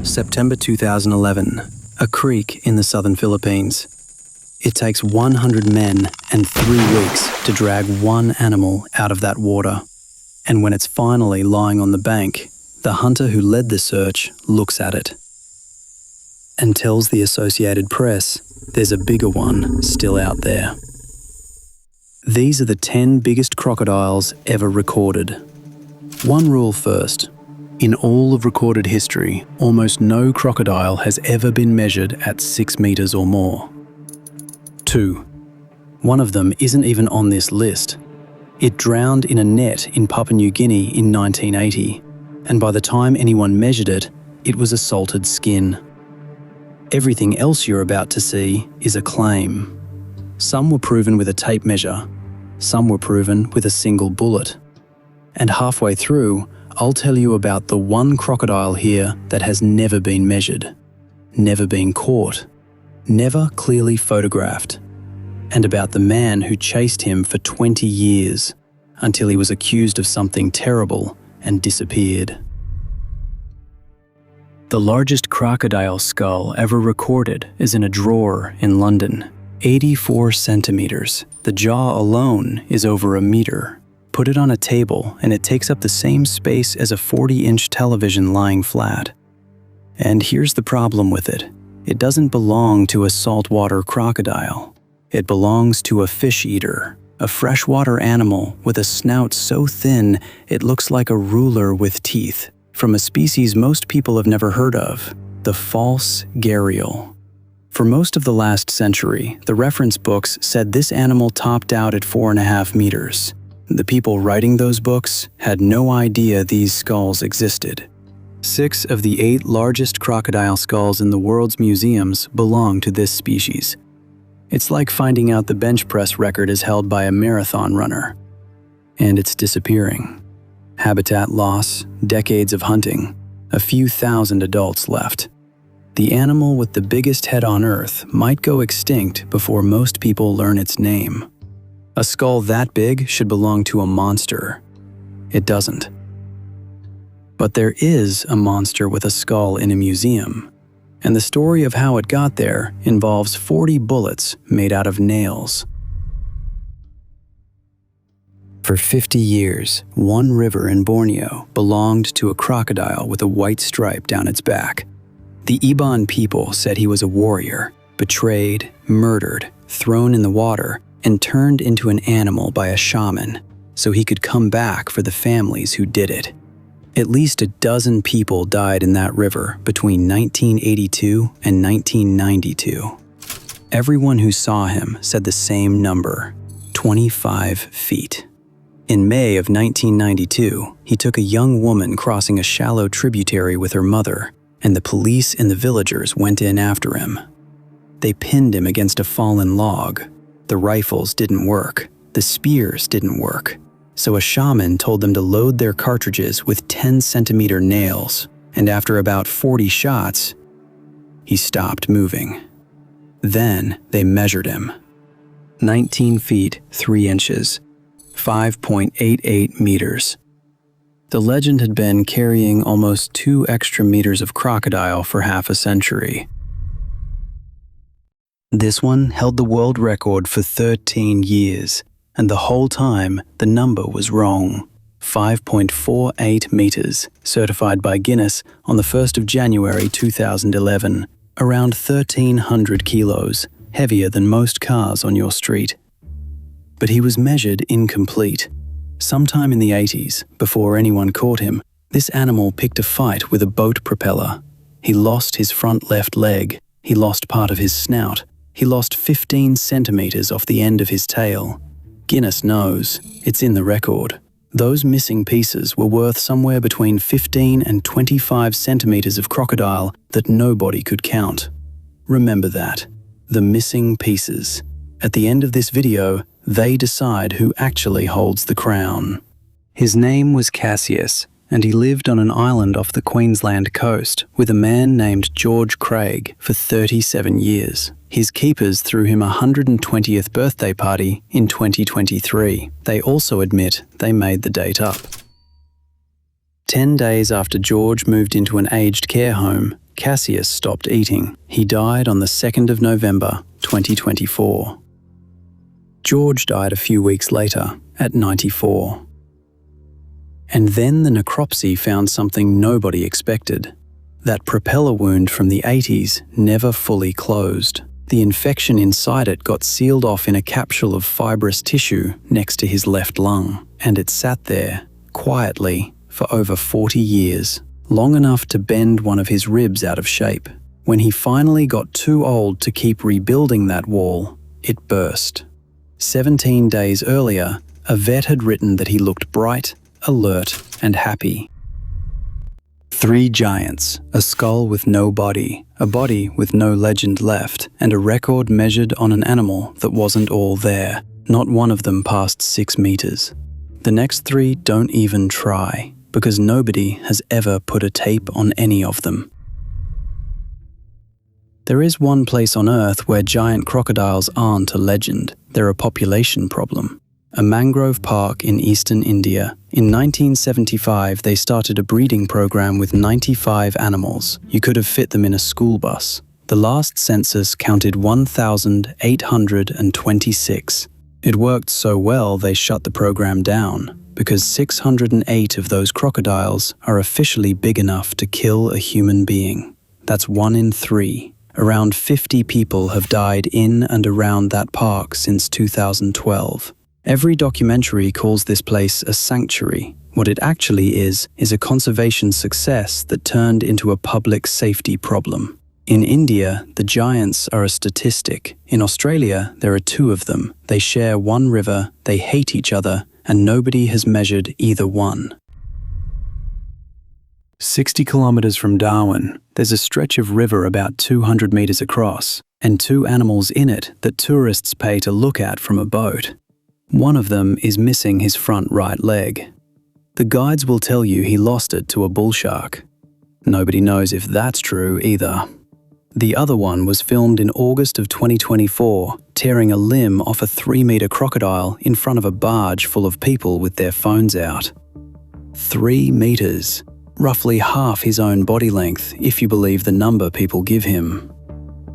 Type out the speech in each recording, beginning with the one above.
September 2011, a creek in the southern Philippines. It takes 100 men and 3 weeks to drag one animal out of that water. And when it's finally lying on the bank, the hunter who led the search looks at it and tells the Associated Press there's a bigger one still out there. These are the 10 biggest crocodiles ever recorded. One rule first. In all of recorded history, almost no crocodile has ever been measured at 6 meters or more. 2. One of them isn't even on this list. It drowned in a net in Papua New Guinea in 1980, and by the time anyone measured it, it was a salted skin. Everything else you're about to see is a claim. Some were proven with a tape measure, some were proven with a single bullet. And halfway through, I'll tell you about the one crocodile here that has never been measured, never been caught, never clearly photographed, and about the man who chased him for 20 years until he was accused of something terrible and disappeared. The largest crocodile skull ever recorded is in a drawer in London, 84 centimeters. The jaw alone is over a meter. Put it on a table and it takes up the same space as a 40-inch television lying flat. And here's the problem with it. It doesn't belong to a saltwater crocodile. It belongs to a fish eater, a freshwater animal with a snout so thin it looks like a ruler with teeth, from a species most people have never heard of, the false gharial. For most of the last century, the reference books said this animal topped out at 4.5 meters. The people writing those books had no idea these skulls existed. 6 of the 8 largest crocodile skulls in the world's museums belong to this species. It's like finding out the bench press record is held by a marathon runner. And it's disappearing. Habitat loss, decades of hunting, a few thousand adults left. The animal with the biggest head on Earth might go extinct before most people learn its name. A skull that big should belong to a monster. It doesn't. But there is a monster with a skull in a museum, and the story of how it got there involves 40 bullets made out of nails. For 50 years, one river in Borneo belonged to a crocodile with a white stripe down its back. The Iban people said he was a warrior, betrayed, murdered, thrown in the water, and turned into an animal by a shaman, so he could come back for the families who did it. At least a dozen people died in that river between 1982 and 1992. Everyone who saw him said the same number, 25 feet. In May of 1992, he took a young woman crossing a shallow tributary with her mother, and the police and the villagers went in after him. They pinned him against a fallen log. The rifles didn't work. The spears didn't work. So a shaman told them to load their cartridges with 10-centimeter nails, and after about 40 shots, he stopped moving. Then they measured him. 19 feet, 3 inches, 5.88 meters. The legend had been carrying almost 2 extra meters of crocodile for half a century. This one held the world record for 13 years, and the whole time the number was wrong. 5.48 meters, certified by Guinness on the 1st of January 2011, around 1,300 kilos, heavier than most cars on your street. But he was measured incomplete. Sometime in the 80s, before anyone caught him, this animal picked a fight with a boat propeller. He lost his front left leg, he lost part of his snout, he lost 15 centimeters off the end of his tail. Guinness knows, it's in the record. Those missing pieces were worth somewhere between 15 and 25 centimeters of crocodile that nobody could count. Remember that. The missing pieces. At the end of this video, they decide who actually holds the crown. His name was Cassius, and he lived on an island off the Queensland coast with a man named George Craig for 37 years. His keepers threw him a 120th birthday party in 2023. They also admit they made the date up. 10 days after George moved into an aged care home, Cassius stopped eating. He died on the 2nd of November, 2024. George died a few weeks later, at 94. And then the necropsy found something nobody expected. That propeller wound from the 80s never fully closed. The infection inside it got sealed off in a capsule of fibrous tissue next to his left lung, and it sat there, quietly, for over 40 years, long enough to bend one of his ribs out of shape. When he finally got too old to keep rebuilding that wall, it burst. 17 days earlier, a vet had written that he looked bright, alert, and happy. 3 giants, a skull with no body, a body with no legend left, and a record measured on an animal that wasn't all there. Not one of them passed 6 meters. The next 3 don't even try, because nobody has ever put a tape on any of them. There is one place on Earth where giant crocodiles aren't a legend, they're a population problem. A mangrove park in eastern India. In 1975, they started a breeding program with 95 animals. You could have fit them in a school bus. The last census counted 1,826. It worked so well they shut the program down, because 608 of those crocodiles are officially big enough to kill a human being. That's 1 in 3. Around 50 people have died in and around that park since 2012. Every documentary calls this place a sanctuary. What it actually is a conservation success that turned into a public safety problem. In India, the giants are a statistic. In Australia, there are 2 of them. They share one river, they hate each other, and nobody has measured either one. 60 kilometers from Darwin, there's a stretch of river about 200 meters across, and 2 animals in it that tourists pay to look at from a boat. One of them is missing his front right leg. The guides will tell you he lost it to a bull shark. Nobody knows if that's true either. The other one was filmed in August of 2024, tearing a limb off a 3-meter crocodile in front of a barge full of people with their phones out. 3 meters, roughly half his own body length if you believe the number people give him.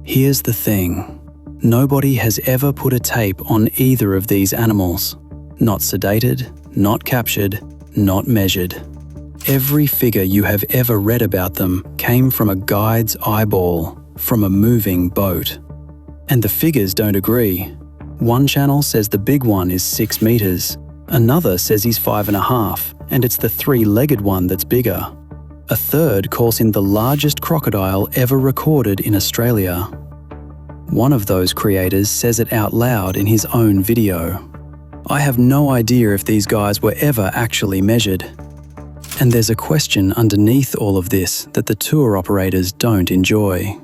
Here's the thing. Nobody has ever put a tape on either of these animals. Not sedated, not captured, not measured. Every figure you have ever read about them came from a guide's eyeball, from a moving boat. And the figures don't agree. One channel says the big one is 6 meters. Another says he's 5.5, and it's the 3-legged one that's bigger. A third calls him the largest crocodile ever recorded in Australia. One of those creators says it out loud in his own video. I have no idea if these guys were ever actually measured. And there's a question underneath all of this that the tour operators don't enjoy.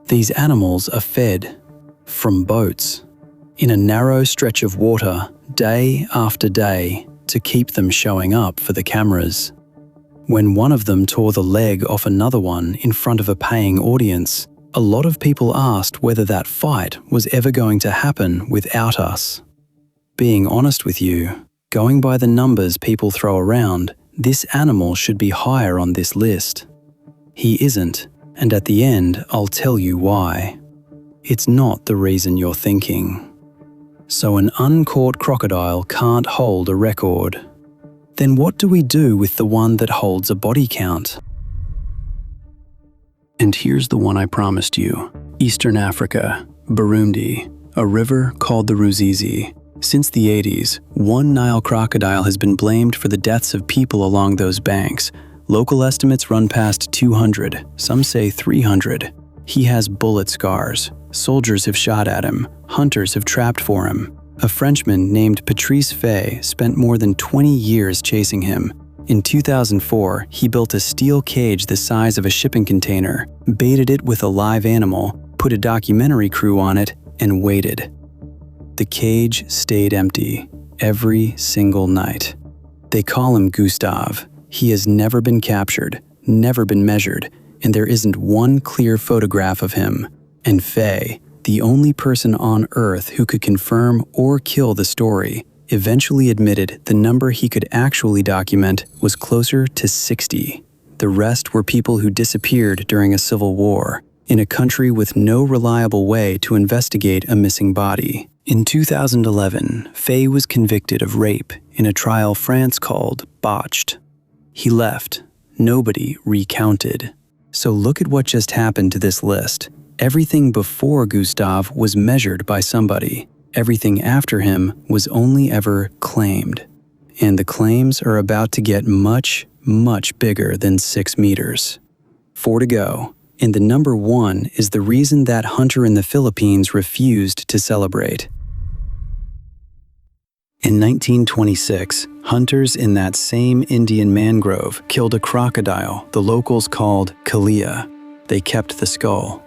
These animals are fed from boats, in a narrow stretch of water, day after day, to keep them showing up for the cameras. When one of them tore the leg off another one in front of a paying audience, a lot of people asked whether that fight was ever going to happen without us. Being honest with you, going by the numbers people throw around, this animal should be higher on this list. He isn't, and at the end, I'll tell you why. It's not the reason you're thinking. So an uncaught crocodile can't hold a record. Then what do we do with the one that holds a body count? And here's the one I promised you. Eastern Africa, Burundi, a river called the Ruzizi. Since the 80s, one Nile crocodile has been blamed for the deaths of people along those banks. Local estimates run past 200, some say 300. He has bullet scars. Soldiers have shot at him. Hunters have trapped for him. A Frenchman named Patrice Fay spent more than 20 years chasing him. In 2004, he built a steel cage the size of a shipping container, baited it with a live animal, put a documentary crew on it, and waited. The cage stayed empty every single night. They call him Gustave. He has never been captured, never been measured, and there isn't one clear photograph of him. And Fay, the only person on Earth who could confirm or kill the story, eventually admitted the number he could actually document was closer to 60. The rest were people who disappeared during a civil war, in a country with no reliable way to investigate a missing body. In 2011, Faye was convicted of rape in a trial France called botched. He left. Nobody recounted. So look at what just happened to this list. Everything before Gustave was measured by somebody. Everything after him was only ever claimed. And the claims are about to get much, much bigger than 6 meters. 4 to go. And the number 1 is the reason that hunter in the Philippines refused to celebrate. In 1926, hunters in that same Indian mangrove killed a crocodile the locals called Kalia. They kept the skull.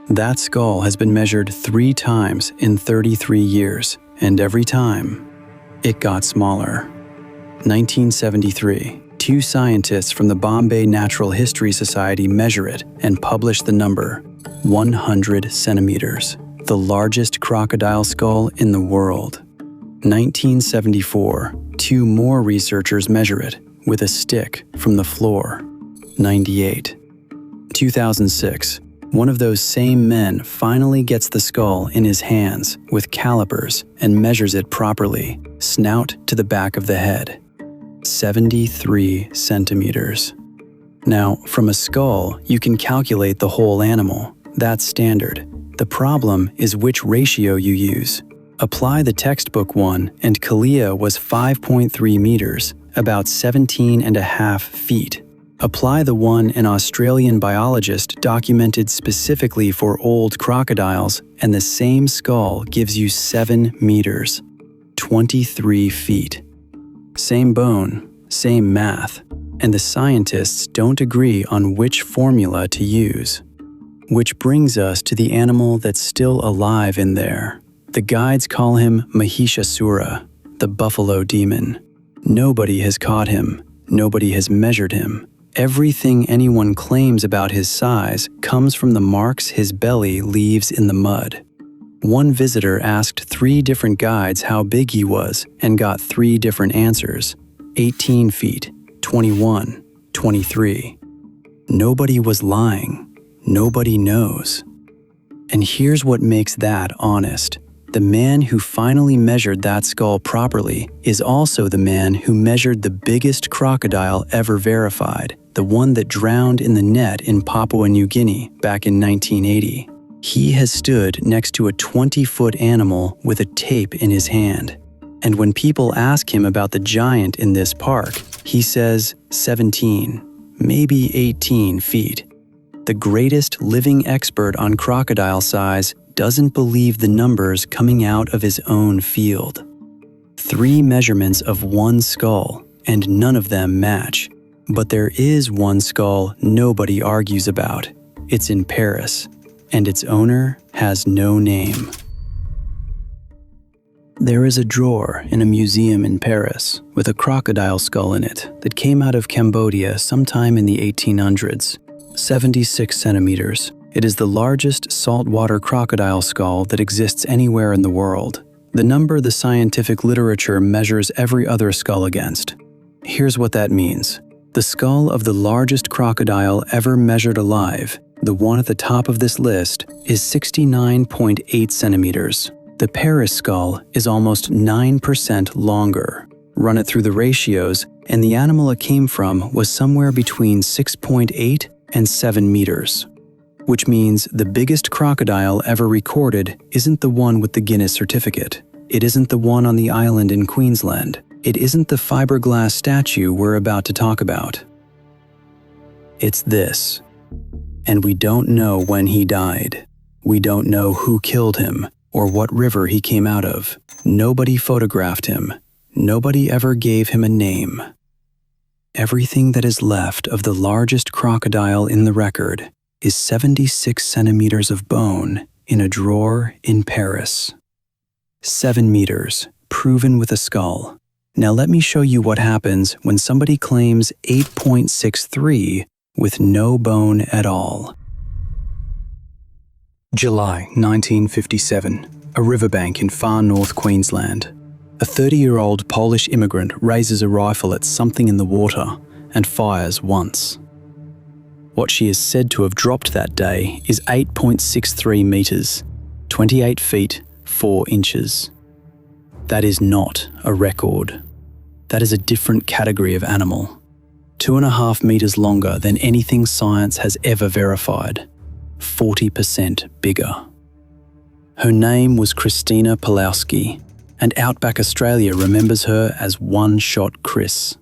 That skull has been measured 3 times in 33 years, and every time, it got smaller. 1973, 2 scientists from the Bombay Natural History Society measure it and publish the number, 100 centimeters, the largest crocodile skull in the world. 1974, 2 more researchers measure it with a stick from the floor, 98. 2006, one of those same men finally gets the skull in his hands with calipers and measures it properly, snout to the back of the head. 73 centimeters. Now, from a skull, you can calculate the whole animal. That's standard. The problem is which ratio you use. Apply the textbook one, and Kalia was 5.3 meters, about 17.5 feet. Apply the one an Australian biologist documented specifically for old crocodiles, and the same skull gives you 7 meters, 23 feet. Same bone, same math, and the scientists don't agree on which formula to use. Which brings us to the animal that's still alive in there. The guides call him Mahishasura, the buffalo demon. Nobody has caught him. Nobody has measured him. Everything anyone claims about his size comes from the marks his belly leaves in the mud. One visitor asked 3 different guides how big he was and got 3 different answers: 18 feet, 21, 23. Nobody was lying. Nobody knows. And here's what makes that honest. The man who finally measured that skull properly is also the man who measured the biggest crocodile ever verified, the one that drowned in the net in Papua New Guinea back in 1980. He has stood next to a 20-foot animal with a tape in his hand. And when people ask him about the giant in this park, he says 17, maybe 18 feet. The greatest living expert on crocodile size doesn't believe the numbers coming out of his own field. 3 measurements of one skull, and none of them match. But there is one skull nobody argues about. It's in Paris, and its owner has no name. There is a drawer in a museum in Paris with a crocodile skull in it that came out of Cambodia sometime in the 1800s. 76 centimeters. It is the largest saltwater crocodile skull that exists anywhere in the world. The number the scientific literature measures every other skull against. Here's what that means. The skull of the largest crocodile ever measured alive, the one at the top of this list, is 69.8 centimeters. The Paris skull is almost 9% longer. Run it through the ratios, and the animal it came from was somewhere between 6.8 and 7 meters. Which means the biggest crocodile ever recorded isn't the one with the Guinness certificate. It isn't the one on the island in Queensland. It isn't the fiberglass statue we're about to talk about. It's this. And we don't know when he died. We don't know who killed him or what river he came out of. Nobody photographed him. Nobody ever gave him a name. Everything that is left of the largest crocodile in the record is 76 centimeters of bone in a drawer in Paris. 7 meters, proven with a skull. Now let me show you what happens when somebody claims 8.63 with no bone at all. July 1957, a riverbank in far north Queensland. A 30-year-old Polish immigrant raises a rifle at something in the water and fires once. What she is said to have dropped that day is 8.63 meters, 28 feet, 4 inches. That is not a record. That is a different category of animal. 2.5 meters longer than anything science has ever verified. 40% bigger. Her name was Christina Pawlowski, and Outback Australia remembers her as One-Shot Chris.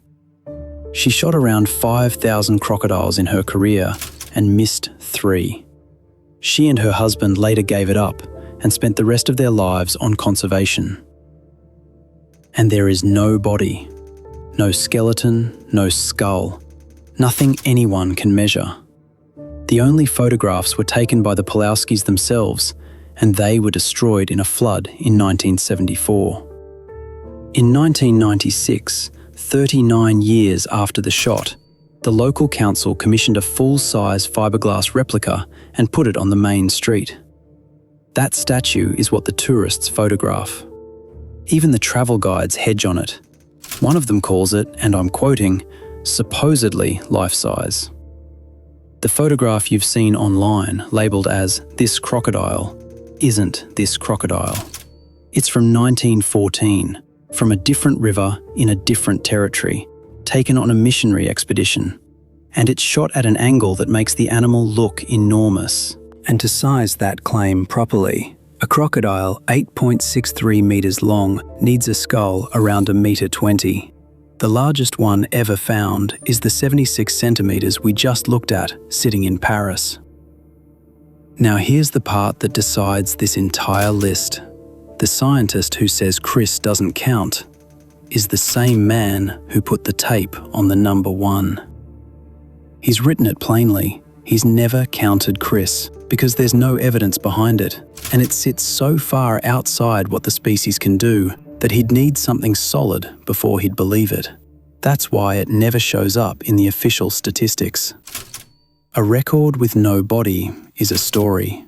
She shot around 5,000 crocodiles in her career and missed 3. She and her husband later gave it up and spent the rest of their lives on conservation. And there is no body, no skeleton, no skull, nothing anyone can measure. The only photographs were taken by the Pawlowskis themselves, and they were destroyed in a flood in 1974. In 1996, 39 years after the shot, the local council commissioned a full-size fiberglass replica and put it on the main street. That statue is what the tourists photograph. Even the travel guides hedge on it. One of them calls it, and I'm quoting, supposedly life-size. The photograph you've seen online, labelled as "this crocodile," isn't this crocodile. It's from 1914, from a different river in a different territory, taken on a missionary expedition. And it's shot at an angle that makes the animal look enormous. And to size that claim properly, a crocodile 8.63 meters long needs a skull around 1.20 meters. The largest one ever found is the 76 centimeters we just looked at, sitting in Paris. Now here's the part that decides this entire list. The scientist who says Chris doesn't count is the same man who put the tape on the number 1. He's written it plainly. He's never counted Chris because there's no evidence behind it, and it sits so far outside what the species can do that he'd need something solid before he'd believe it. That's why it never shows up in the official statistics. A record with no body is a story,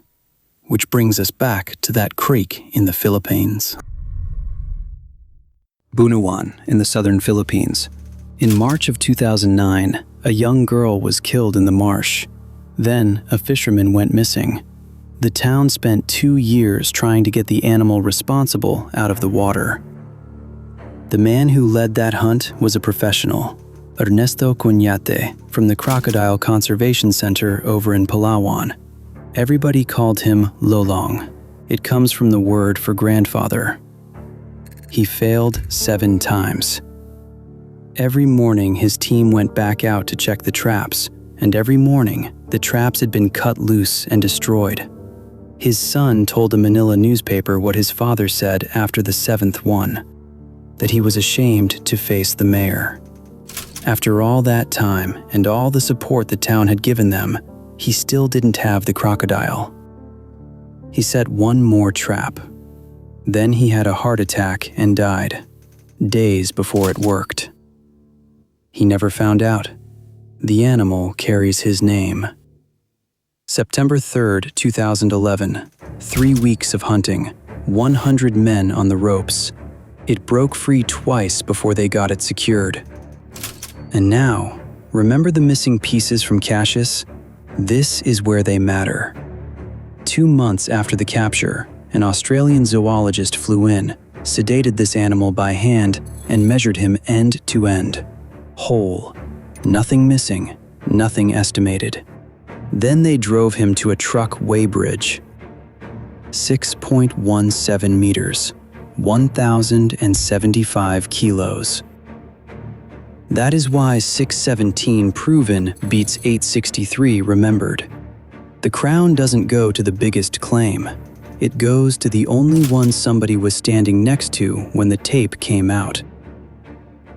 which brings us back to that creek in the Philippines. Bunuan in the southern Philippines. In March of 2009, a young girl was killed in the marsh. Then, a fisherman went missing. The town spent 2 years trying to get the animal responsible out of the water. The man who led that hunt was a professional, Ernesto Cuñate, from the Crocodile Conservation Center over in Palawan. Everybody called him Lolong. It comes from the word for grandfather. He failed 7 times. Every morning his team went back out to check the traps, and every morning the traps had been cut loose and destroyed. His son told a Manila newspaper what his father said after the 7th one, that he was ashamed to face the mayor. After all that time and all the support the town had given them, he still didn't have the crocodile. He set one more trap. Then he had a heart attack and died, days before it worked. He never found out. The animal carries his name. September 3rd, 2011, 3 weeks of hunting, 100 men on the ropes. It broke free twice before they got it secured. And now, remember the missing pieces from Cassius? This is where they matter. 2 months after the capture, an Australian zoologist flew in, sedated this animal by hand, and measured him end to end. Whole. Nothing missing, nothing estimated. Then they drove him to a truck weighbridge. 6.17 meters, 1,075 kilos. That is why 617 proven beats 863 remembered. The crown doesn't go to the biggest claim. It goes to the only one somebody was standing next to when the tape came out.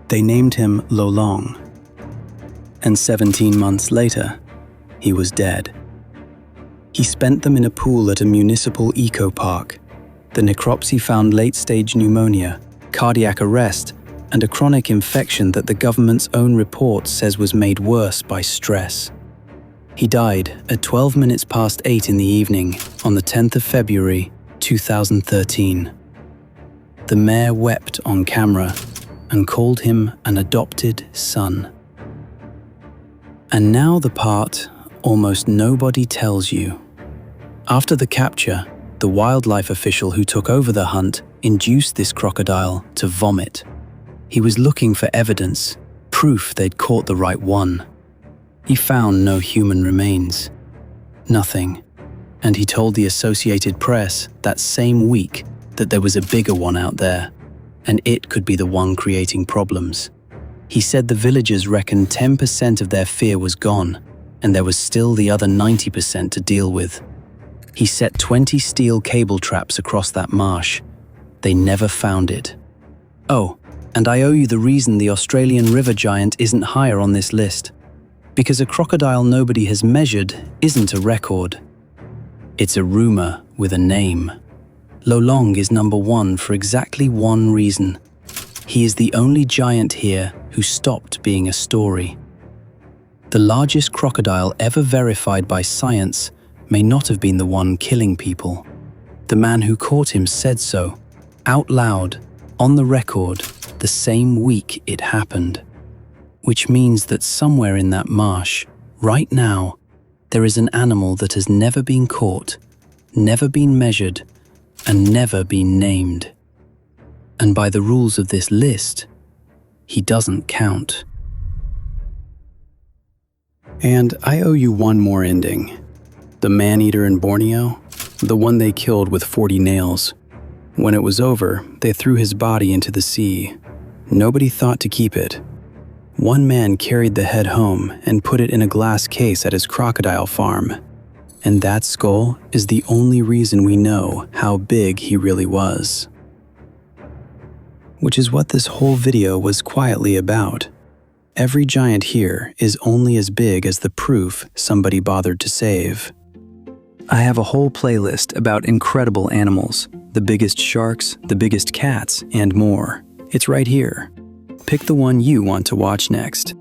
They named him Lolong. And 17 months later, he was dead. He spent them in a pool at a municipal eco-park. The necropsy found late-stage pneumonia, cardiac arrest, and a chronic infection that the government's own report says was made worse by stress. He died at 12 minutes past 8 in the evening on the 10th of February, 2013. The mayor wept on camera and called him an adopted son. And now the part almost nobody tells you. After the capture, the wildlife official who took over the hunt induced this crocodile to vomit. He was looking for evidence, proof they'd caught the right one. He found no human remains. Nothing. And he told the Associated Press that same week that there was a bigger one out there, and it could be the one creating problems. He said the villagers reckoned 10% of their fear was gone, and there was still the other 90% to deal with. He set 20 steel cable traps across that marsh. They never found it. Oh, and I owe you the reason the Australian river giant isn't higher on this list. Because a crocodile nobody has measured isn't a record. It's a rumor with a name. Lolong is number one for exactly one reason. He is the only giant here who stopped being a story. The largest crocodile ever verified by science may not have been the one killing people. The man who caught him said so, out loud, on the record, the same week it happened. Which means that somewhere in that marsh, right now, there is an animal that has never been caught, never been measured, and never been named. And by the rules of this list, he doesn't count. And I owe you one more ending. The man-eater in Borneo, the one they killed with 40 nails. When it was over, they threw his body into the sea. Nobody thought to keep it. One man carried the head home and put it in a glass case at his crocodile farm. And that skull is the only reason we know how big he really was. Which is what this whole video was quietly about. Every giant here is only as big as the proof somebody bothered to save. I have a whole playlist about incredible animals, the biggest sharks, the biggest cats, and more. It's right here. Pick the one you want to watch next.